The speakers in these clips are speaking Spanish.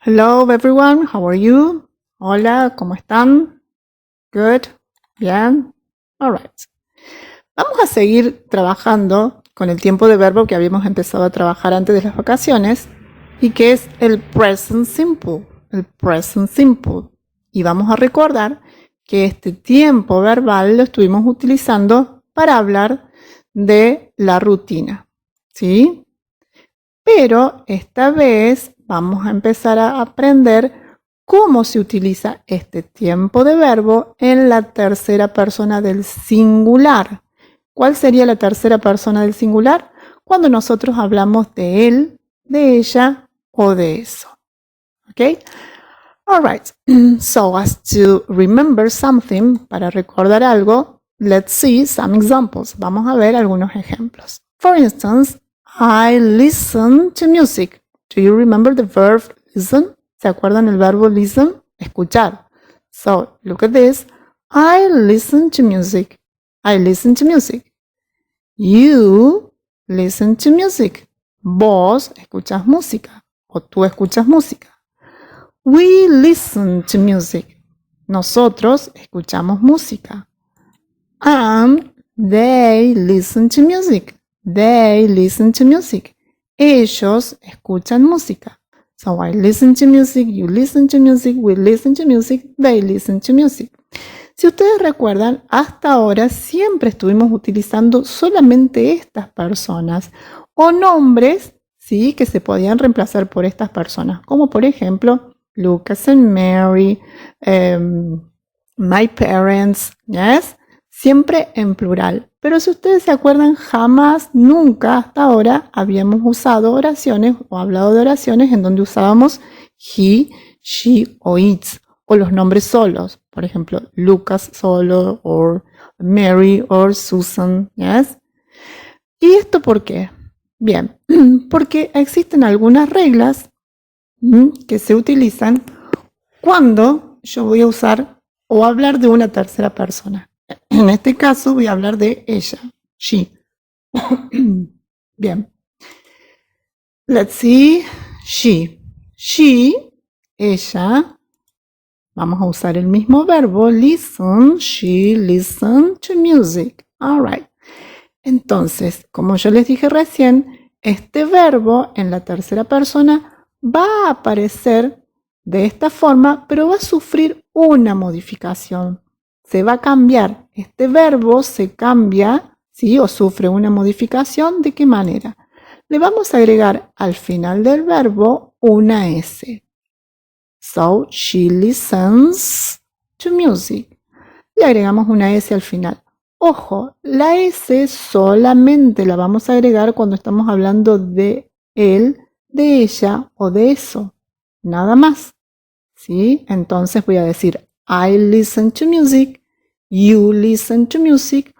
Hello everyone, how are you? Hola, ¿cómo están? Good? Bien? Alright. Vamos a seguir trabajando con el tiempo de verbo que habíamos empezado a trabajar antes de las vacaciones y que es el present simple. El present simple. Y vamos a recordar que este tiempo verbal lo estuvimos utilizando para hablar de la rutina. ¿Sí? Pero esta vez vamos a empezar a aprender cómo se utiliza este tiempo de verbo en la tercera persona del singular. ¿Cuál sería la tercera persona del singular? Cuando nosotros hablamos de él, de ella o de eso. ¿Ok? Alright, so as to remember something, para recordar algo, let's see some examples. Vamos a ver algunos ejemplos. For instance, I listen to music. Do you remember the verb listen? ¿Se acuerdan el verbo listen? Escuchar. So, look at this. I listen to music. I listen to music. You listen to music. Vos escuchas música. O tú escuchas música. We listen to music. Nosotros escuchamos música. And they listen to music. They listen to music. Ellos escuchan música. So I listen to music, you listen to music, we listen to music, they listen to music. Si ustedes recuerdan, hasta ahora siempre estuvimos utilizando solamente estas personas o nombres, ¿sí?, que se podían reemplazar por estas personas, como por ejemplo Lucas and Mary, my parents, yes? Siempre en plural. Pero si ustedes se acuerdan, jamás, nunca hasta ahora habíamos usado oraciones o hablado de oraciones en donde usábamos he, she o its, o los nombres solos. Por ejemplo, Lucas solo, o Mary, o Susan, yes? ¿Y esto por qué? Bien, porque existen algunas reglas que se utilizan cuando yo voy a usar o hablar de una tercera persona. En este caso voy a hablar de ella, she. Bien. Let's see, she. She, ella. Vamos a usar el mismo verbo, listen, she listen to music. All right. Entonces, como yo les dije recién, este verbo en la tercera persona va a aparecer de esta forma, pero va a sufrir una modificación. Se va a cambiar. Este verbo se cambia, ¿sí?, o sufre una modificación. ¿De qué manera? Le vamos a agregar al final del verbo una S. So, she listens to music. Le agregamos una S al final. Ojo, la S solamente la vamos a agregar cuando estamos hablando de él, de ella o de eso. Nada más. ¿Sí? Entonces voy a decir I listen to music, you listen to music,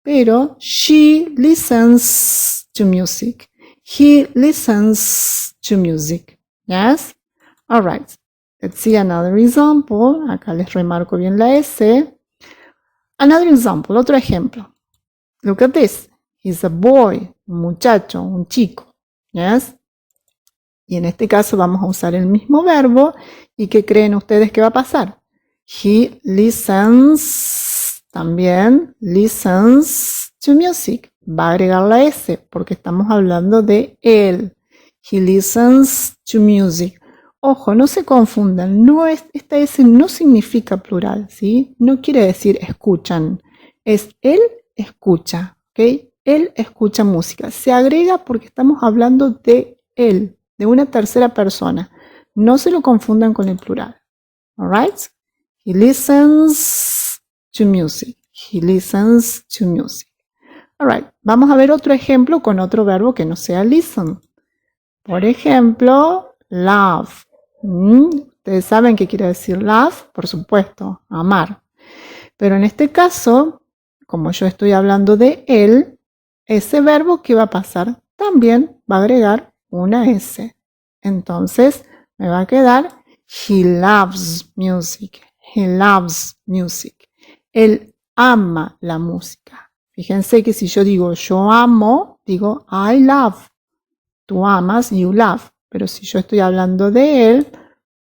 pero she listens to music, he listens to music. Yes? All right. Let's see another example. Acá les remarco bien la S. Another example, otro ejemplo. Look at this. He's a boy, un muchacho, un chico. Yes? Y en este caso vamos a usar el mismo verbo. ¿Y qué creen ustedes que va a pasar? He listens, también, listens to music. Va a agregar la S porque estamos hablando de él. He listens to music. Ojo, no se confundan. Esta S no significa plural, ¿sí? No quiere decir escuchan. Es él escucha, ¿ok? Él escucha música. Se agrega porque estamos hablando de él, de una tercera persona. No se lo confundan con el plural. Alright? He listens to music. He listens to music. Alright, vamos a ver otro ejemplo con otro verbo que no sea listen. Por ejemplo, love. ¿Ustedes saben qué quiere decir love? Por supuesto, amar. Pero en este caso, como yo estoy hablando de él, ese verbo, ¿qué va a pasar? También va a agregar una S. Entonces, me va a quedar he loves music. He loves music. Él ama la música. Fíjense que si yo digo yo amo, digo I love. Tú amas, you love. Pero si yo estoy hablando de él,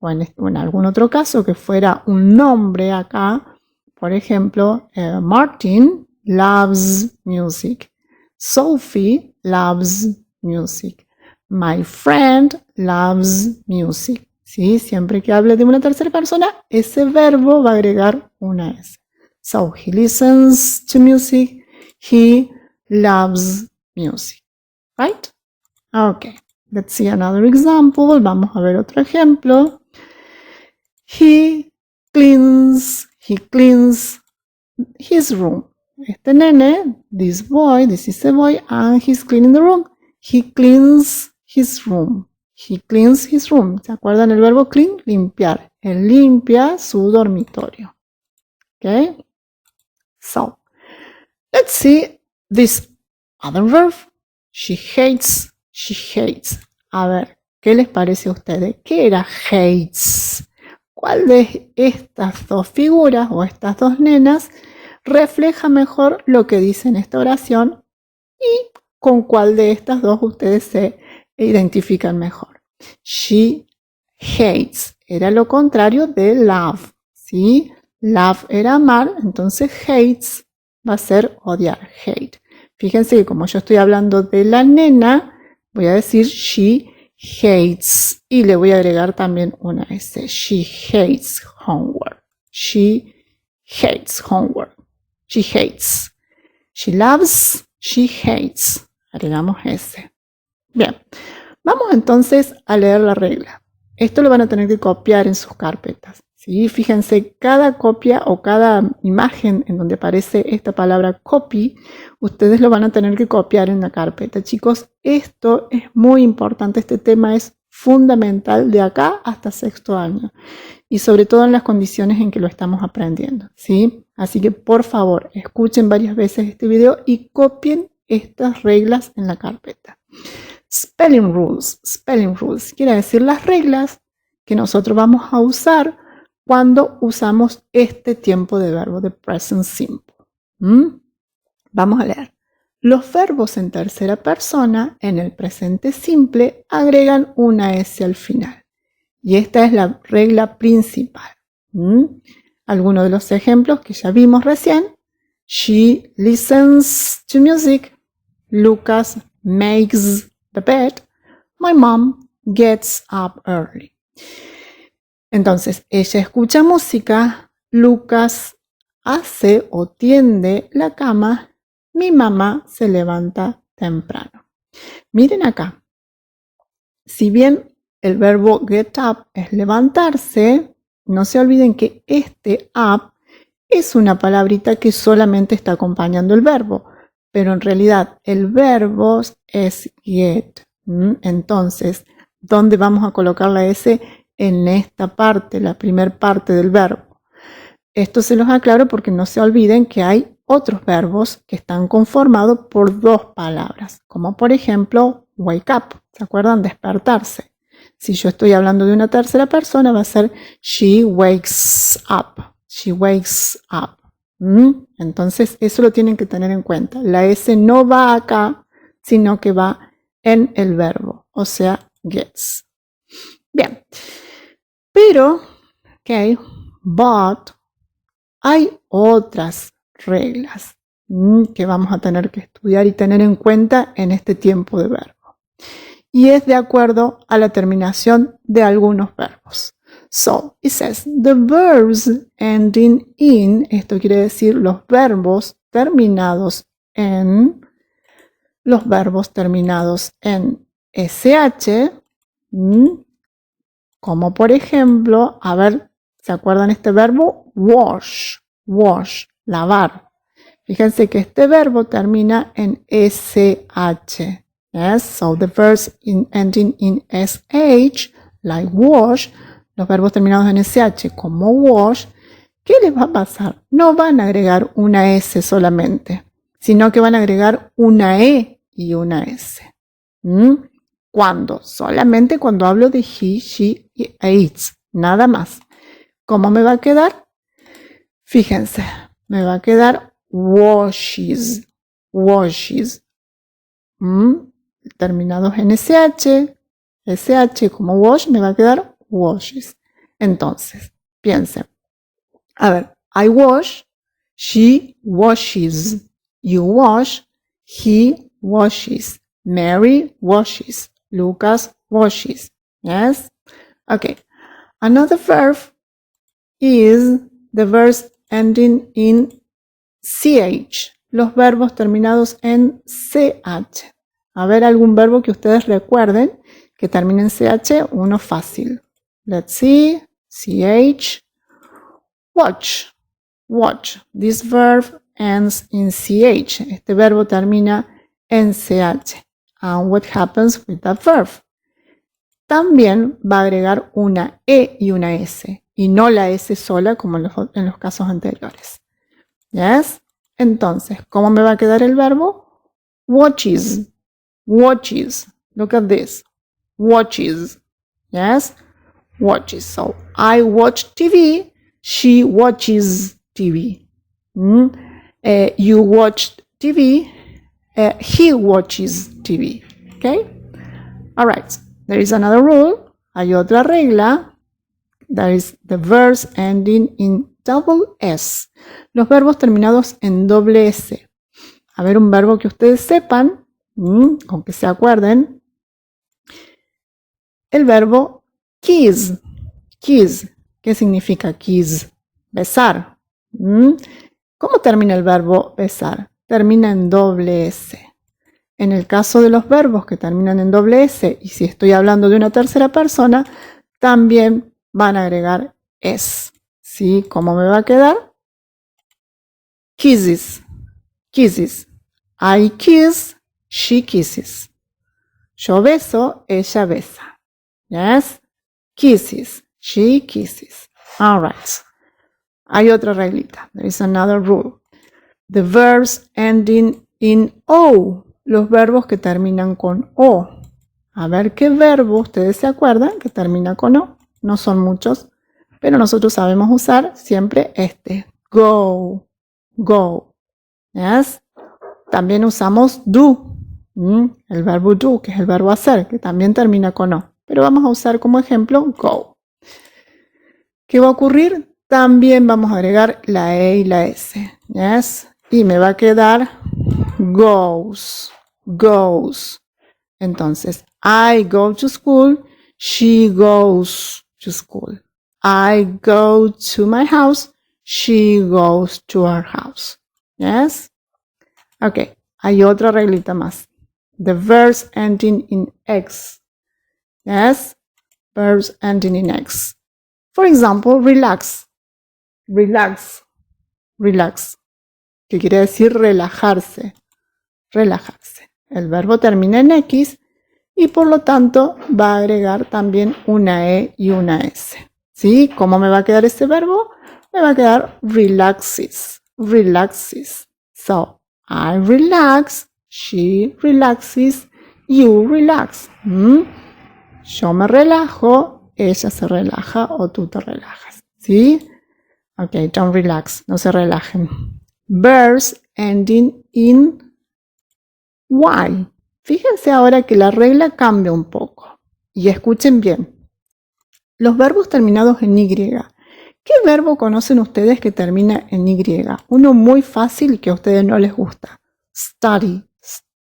o en algún otro caso que fuera un nombre acá, por ejemplo, Martin loves music. Sophie loves music. My friend loves music. ¿Sí? Siempre que hable de una tercera persona, ese verbo va a agregar una S. So, he listens to music. He loves music. Right? Okay. Let's see another example. Vamos a ver otro ejemplo. He cleans his room. Este nene, this is a boy, and he's cleaning the room. He cleans his room. He cleans his room. ¿Se acuerdan el verbo clean? Limpiar. Él limpia su dormitorio. Okay? So, let's see this other verb. She hates. A ver, ¿qué les parece a ustedes? ¿Qué era hates? ¿Cuál de estas dos figuras o estas dos nenas refleja mejor lo que dice en esta oración y con cuál de estas dos ustedes se identifican mejor? She hates era lo contrario de love, ¿sí? Love era amar, entonces hates va a ser odiar, hate. Fíjense que como yo estoy hablando de la nena, voy a decir she hates y le voy a agregar también una S. She hates homework. She hates homework. She hates. She loves. She hates. Agregamos S. Bien. Vamos entonces a leer la regla. Esto lo van a tener que copiar en sus carpetas. ¿Sí? Fíjense, cada copia o cada imagen en donde aparece esta palabra copy, ustedes lo van a tener que copiar en la carpeta. Chicos, esto es muy importante. Este tema es fundamental de acá hasta sexto año. Y sobre todo en las condiciones en que lo estamos aprendiendo. ¿Sí? Así que por favor, escuchen varias veces este video y copien estas reglas en la carpeta. Spelling rules. Spelling rules quiere decir las reglas que nosotros vamos a usar cuando usamos este tiempo de verbo de present simple. Vamos a leer. Los verbos en tercera persona en el presente simple agregan una S al final. Y esta es la regla principal. Algunos de los ejemplos que ya vimos recién. She listens to music. Lucas makes the bed. My mom gets up early. Entonces, ella escucha música, Lucas hace o tiende la cama, mi mamá se levanta temprano. Miren acá, si bien el verbo get up es levantarse, no se olviden que este up es una palabrita que solamente está acompañando el verbo, pero en realidad el verbo es get. Entonces, ¿dónde vamos a colocar la S? En esta parte, la primera parte del verbo. Esto se los aclaro porque no se olviden que hay otros verbos que están conformados por dos palabras, como por ejemplo wake up, ¿se acuerdan? Despertarse. Si yo estoy hablando de una tercera persona va a ser she wakes up, she wakes up. Entonces eso lo tienen que tener en cuenta. La S no va acá, sino que va en el verbo, o sea, gets. Bien. Pero, but hay otras reglas que vamos a tener que estudiar y tener en cuenta en este tiempo de verbo. Y es de acuerdo a la terminación de algunos verbos. So, it says, the verbs ending in, esto quiere decir los verbos terminados en SH, como por ejemplo, a ver, ¿se acuerdan este verbo? Wash, lavar. Fíjense que este verbo termina en SH. Yes, so the verbs ending in SH, like wash, los verbos terminados en SH como wash, ¿qué les va a pasar? No van a agregar una S solamente, sino que van a agregar una E y una S. ¿Cuándo? Solamente cuando hablo de he, she y eats, nada más. ¿Cómo me va a quedar? Fíjense, me va a quedar washes, terminados en SH, SH como wash me va a quedar washes. Entonces, piensen. A ver, I wash, she washes, you wash, he washes, Mary washes, Lucas washes. Yes? Okay. Another verb is the verbs ending in CH. Los verbos terminados en CH. A ver, algún verbo que ustedes recuerden que termine en CH, uno fácil. Let's see. CH. Watch. Watch. This verb ends in CH. Este verbo termina en CH. And what happens with that verb? También va a agregar una E y una S. Y no la S sola como en los casos anteriores. Yes? Entonces, ¿cómo me va a quedar el verbo? Watches. Watches. Look at this. Watches. Yes? Watches. So, I watch TV. She watches TV. You watch TV. He watches TV. Okay? All right. There is another rule. Hay otra regla. That is the verbs ending in double S. Los verbos terminados en doble S. A ver, un verbo que ustedes sepan, o que se acuerden. El verbo kiss. Kiss. ¿Qué significa kiss? Besar. ¿Cómo termina el verbo besar? Termina en doble S. En el caso de los verbos que terminan en doble S, y si estoy hablando de una tercera persona, también van a agregar S. ¿Sí? ¿Cómo me va a quedar? Kisses. Kisses. I kiss, she kisses. Yo beso, ella besa. Yes? Kisses. She kisses. All right. Hay otra reglita. There is another rule. The verbs ending in O. Los verbos que terminan con O. A ver qué verbo ustedes se acuerdan que termina con O. No son muchos, pero nosotros sabemos usar siempre este. Go. Go. Yes? También usamos do. El verbo do, que es el verbo hacer, que también termina con O. Pero vamos a usar como ejemplo go. ¿Qué va a ocurrir? También vamos a agregar la E y la S. Yes? Y me va a quedar goes. Goes. Entonces, I go to school. She goes to school. I go to my house. She goes to her house. Yes? Ok. Hay otra reglita más. The verbs ending in X. Yes? Verbs ending in X. For example, relax. Relax. Relax. Que quiere decir relajarse. Relajarse. El verbo termina en X y por lo tanto va a agregar también una E y una S. ¿Sí? ¿Cómo me va a quedar ese verbo? Me va a quedar relaxes. Relaxes. So, I relax, she relaxes, you relax. Yo me relajo, ella se relaja o tú te relajas. ¿Sí? Ok, don't relax, no se relajen. Verbs ending in Y. Fíjense ahora que la regla cambia un poco. Y escuchen bien. Los verbos terminados en Y. ¿Qué verbo conocen ustedes que termina en Y? Uno muy fácil que a ustedes no les gusta. Study.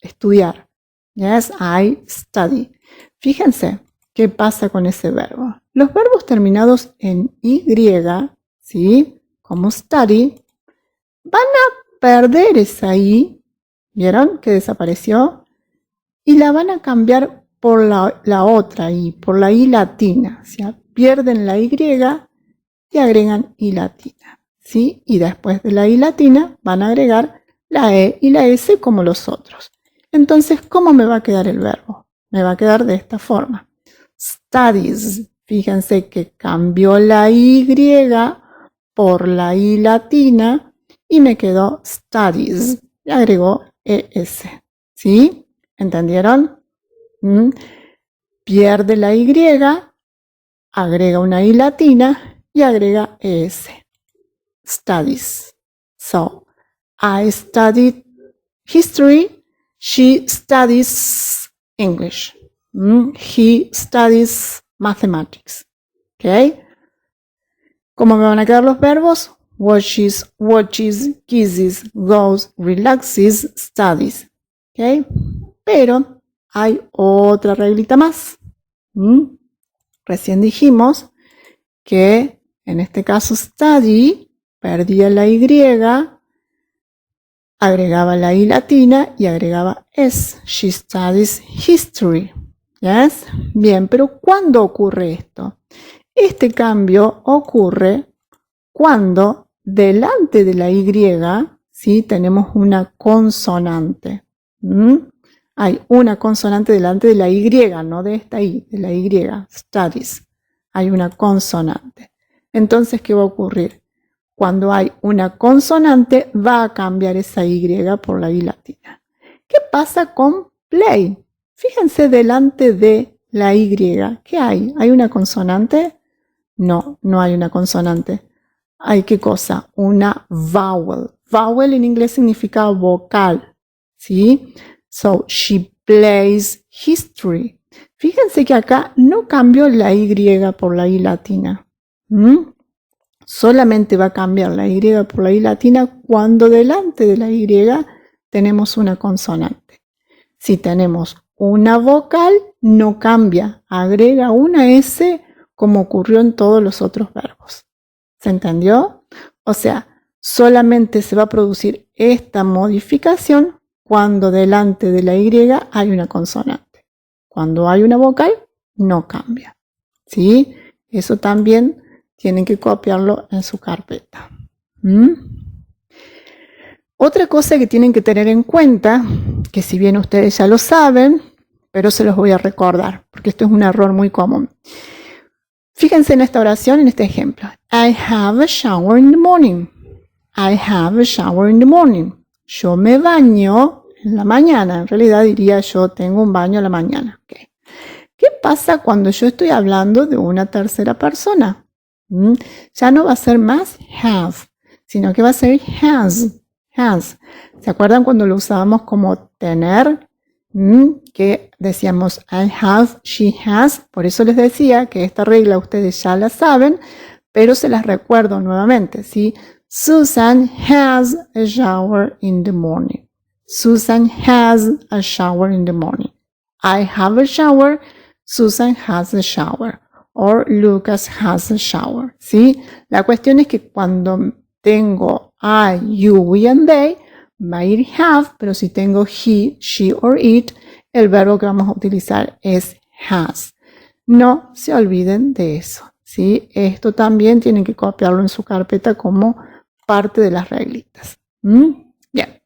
Estudiar. Yes, I study. Fíjense qué pasa con ese verbo. Los verbos terminados en Y, ¿sí? Como study, van a perder esa I. ¿Vieron que desapareció? Y la van a cambiar por la otra I, por la I latina. O sea, pierden la Y y agregan I latina. ¿Sí? Y después de la I latina van a agregar la E y la S como los otros. Entonces, ¿cómo me va a quedar el verbo? Me va a quedar de esta forma. Studies. Fíjense que cambió la Y por la I latina y me quedó studies. Y agregó ES. ¿Sí? ¿Entendieron? Pierde la Y, agrega una I latina y agrega ES. Studies. So, I studied history. She studies English. He studies mathematics. ¿Ok? ¿Cómo me van a quedar los verbos? Watches, kisses, goes, relaxes, studies. ¿Ok? Pero hay otra reglita más. Recién dijimos que en este caso study perdía la Y, agregaba la I latina y agregaba S. She studies history. ¿Yes? Bien, pero ¿cuándo ocurre esto? Este cambio ocurre cuando delante de la Y, ¿sí? Tenemos una consonante. Hay una consonante delante de la Y, no de esta I, de la Y, studies. Hay una consonante. Entonces, ¿qué va a ocurrir? Cuando hay una consonante, va a cambiar esa Y por la I latina. ¿Qué pasa con play? Fíjense delante de la Y. ¿Qué hay? ¿Hay una consonante? No, no hay una consonante. ¿Hay qué cosa? Una vowel. Vowel en inglés significa vocal. ¿Sí? So, she plays history. Fíjense que acá no cambió la Y por la I latina. Solamente va a cambiar la Y por la I latina cuando delante de la Y tenemos una consonante. Si tenemos una vocal, no cambia, agrega una S como ocurrió en todos los otros verbos. ¿Se entendió? O sea, solamente se va a producir esta modificación cuando delante de la Y hay una consonante. Cuando hay una vocal, no cambia. ¿Sí? Eso también tienen que copiarlo en su carpeta. Otra cosa que tienen que tener en cuenta, que si bien ustedes ya lo saben, pero se los voy a recordar, porque esto es un error muy común. Fíjense en esta oración, en este ejemplo. I have a shower in the morning. I have a shower in the morning. Yo me baño en la mañana. En realidad diría yo tengo un baño a la mañana. Okay. ¿Qué pasa cuando yo estoy hablando de una tercera persona? Ya no va a ser más have, sino que va a ser has. ¿Se acuerdan cuando lo usábamos como tener? Que decíamos I have, she has. Por eso les decía que esta regla ustedes ya la saben, pero se las recuerdo nuevamente, ¿sí? Susan has a shower in the morning. Susan has a shower in the morning. I have a shower. Susan has a shower. Or Lucas has a shower, ¿sí? La cuestión es que cuando tengo I, you, we, and they, va a ir have, pero si tengo he, she, or it, el verbo que vamos a utilizar es has. No se olviden de eso, ¿sí? Esto también tienen que copiarlo en su carpeta como parte de las reglitas. Bien.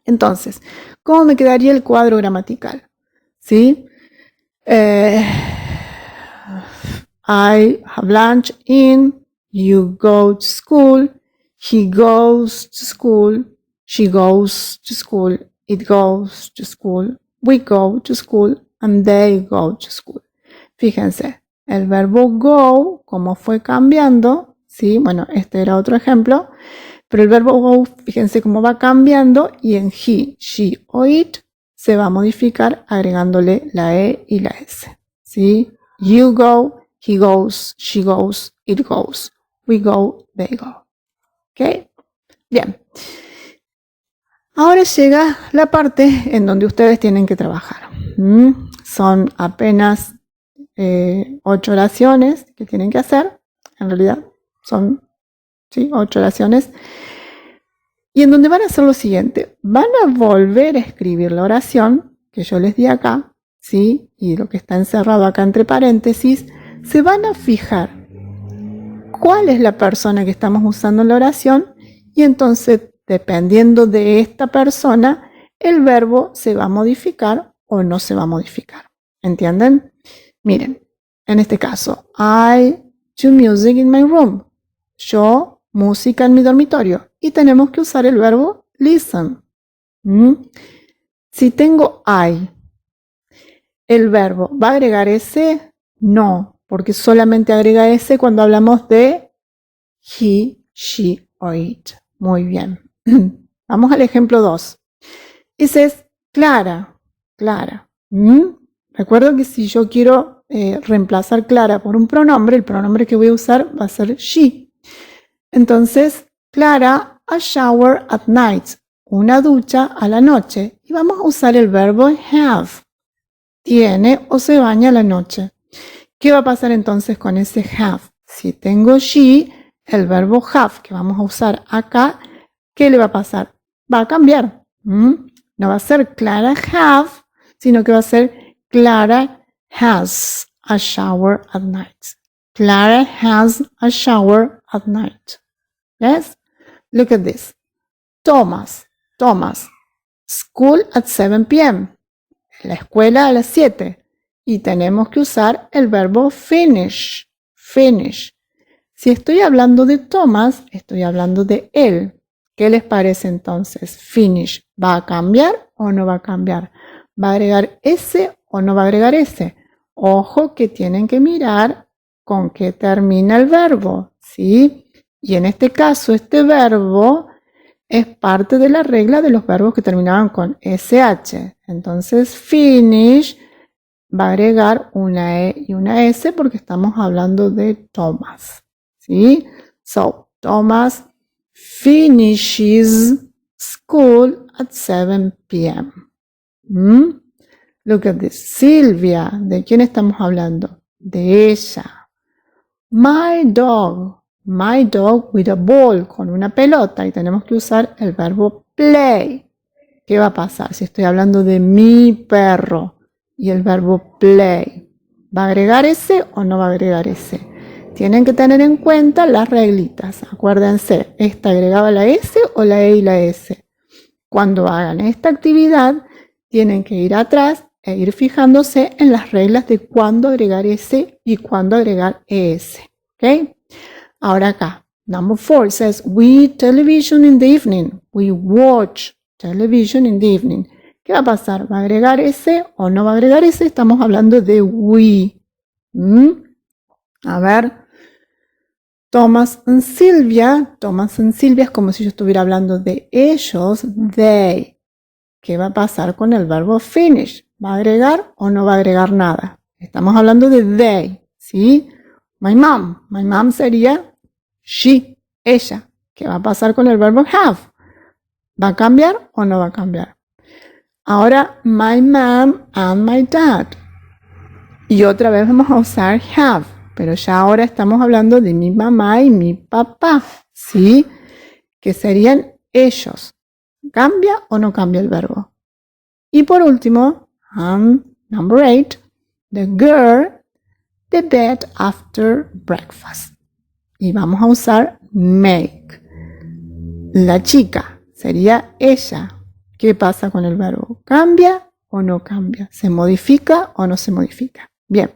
Entonces, ¿cómo me quedaría el cuadro gramatical? ¿Sí? I have lunch in, you go to school, he goes to school, she goes to school, it goes to school, we go to school, and they go to school. Fíjense, el verbo go, como fue cambiando, ¿sí? Bueno, este era otro ejemplo, pero el verbo go, fíjense cómo va cambiando y en he, she o it se va a modificar agregándole la E y la S, ¿sí? You go, he goes, she goes, it goes, we go, they go. ¿Ok? Bien. Ahora llega la parte en donde ustedes tienen que trabajar. Son apenas 8 oraciones que tienen que hacer. En realidad son 8 oraciones. Y en donde van a hacer lo siguiente. Van a volver a escribir la oración que yo les di acá, ¿sí? Y lo que está encerrado acá entre paréntesis. Se van a fijar cuál es la persona que estamos usando en la oración y entonces, dependiendo de esta persona, el verbo se va a modificar o no se va a modificar. ¿Entienden? Miren, en este caso, I do music in my room. Yo, música en mi dormitorio. Y tenemos que usar el verbo listen. Si tengo I, ¿el verbo va a agregar ese? No, porque solamente agrega ese cuando hablamos de he, she or it. Muy bien. Vamos al ejemplo 2. Ese es Clara. Recuerdo que si yo quiero reemplazar Clara por un pronombre, el pronombre que voy a usar va a ser she. Entonces, Clara, a shower at night, una ducha a la noche. Y vamos a usar el verbo have, tiene o se baña a la noche. ¿Qué va a pasar entonces con ese have? Si tengo she, el verbo have que vamos a usar acá, ¿qué le va a pasar? Va a cambiar. No va a ser Clara have, sino que va a ser Clara has a shower at night. Clara has a shower at night. Yes? Look at this. Thomas, school at 7 p.m. La escuela a las 7. Y tenemos que usar el verbo finish. Si estoy hablando de Thomas, estoy hablando de él. ¿Qué les parece entonces? Finish. ¿Va a cambiar o no va a cambiar? ¿Va a agregar ese o no va a agregar ese? Ojo que tienen que mirar con qué termina el verbo, ¿sí? Y en este caso, este verbo es parte de la regla de los verbos que terminaban con SH. Entonces, finish va a agregar una E y una S porque estamos hablando de Thomas, ¿sí? So, Thomas finishes school at 7 p.m. Look at this. Silvia, ¿de quién estamos hablando? De ella. My dog with a ball, con una pelota, y tenemos que usar el verbo play. ¿Qué va a pasar si estoy hablando de mi perro y el verbo play? ¿Va a agregar ese o no va a agregar ese? Tienen que tener en cuenta las reglitas. Acuérdense, ¿esta agregaba la S o la E y la S? Cuando hagan esta actividad, tienen que ir atrás e ir fijándose en las reglas de cuándo agregar S y cuándo agregar ES. ¿Ok? Ahora acá, number 4 says, we television in the evening. We watch television in the evening. ¿Qué va a pasar? ¿Va a agregar ese o no va a agregar ese? Estamos hablando de we. A ver, Thomas and Silvia es como si yo estuviera hablando de ellos, they. ¿Qué va a pasar con el verbo finish? ¿Va a agregar o no va a agregar nada? Estamos hablando de they, ¿sí? My mom sería she, ella. ¿Qué va a pasar con el verbo have? ¿Va a cambiar o no va a cambiar? Ahora, my mom and my dad. Y otra vez vamos a usar have, pero ya ahora estamos hablando de mi mamá y mi papá, ¿sí? Que serían ellos. ¿Cambia o no cambia el verbo? Y por último, number 8, the girl, the bed after breakfast. Y vamos a usar make. La chica sería ella. ¿Qué pasa con el verbo? ¿Cambia o no cambia? ¿Se modifica o no se modifica? Bien,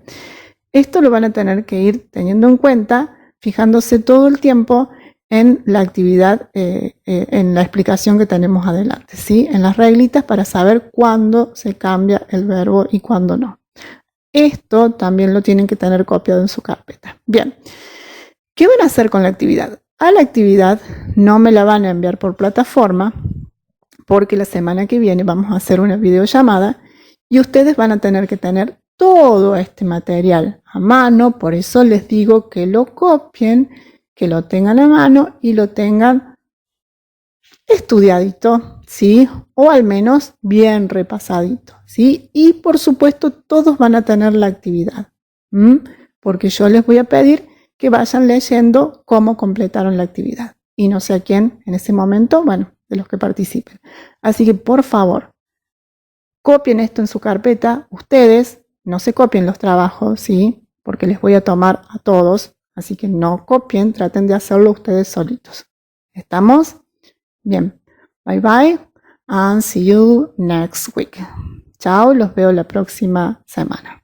esto lo van a tener que ir teniendo en cuenta, fijándose todo el tiempo en la actividad, en la explicación que tenemos adelante, ¿sí? En las reglitas para saber cuándo se cambia el verbo y cuándo no. Esto también lo tienen que tener copiado en su carpeta. Bien, ¿qué van a hacer con la actividad? A la actividad no me la van a enviar por plataforma porque la semana que viene vamos a hacer una videollamada y ustedes van a tener que tener todo este material a mano, por eso les digo que lo copien, que lo tengan a mano y lo tengan estudiadito, ¿sí? O al menos bien repasadito, ¿sí? Y por supuesto todos van a tener la actividad, porque yo les voy a pedir que vayan leyendo cómo completaron la actividad. Y no sé a quién en ese momento, bueno, de los que participen. Así que por favor, copien esto en su carpeta. Ustedes no se copien los trabajos, ¿sí? Porque les voy a tomar a todos. Así que no copien, traten de hacerlo ustedes solitos. ¿Estamos? Bien. Bye bye and see you next week. Chao, los veo la próxima semana.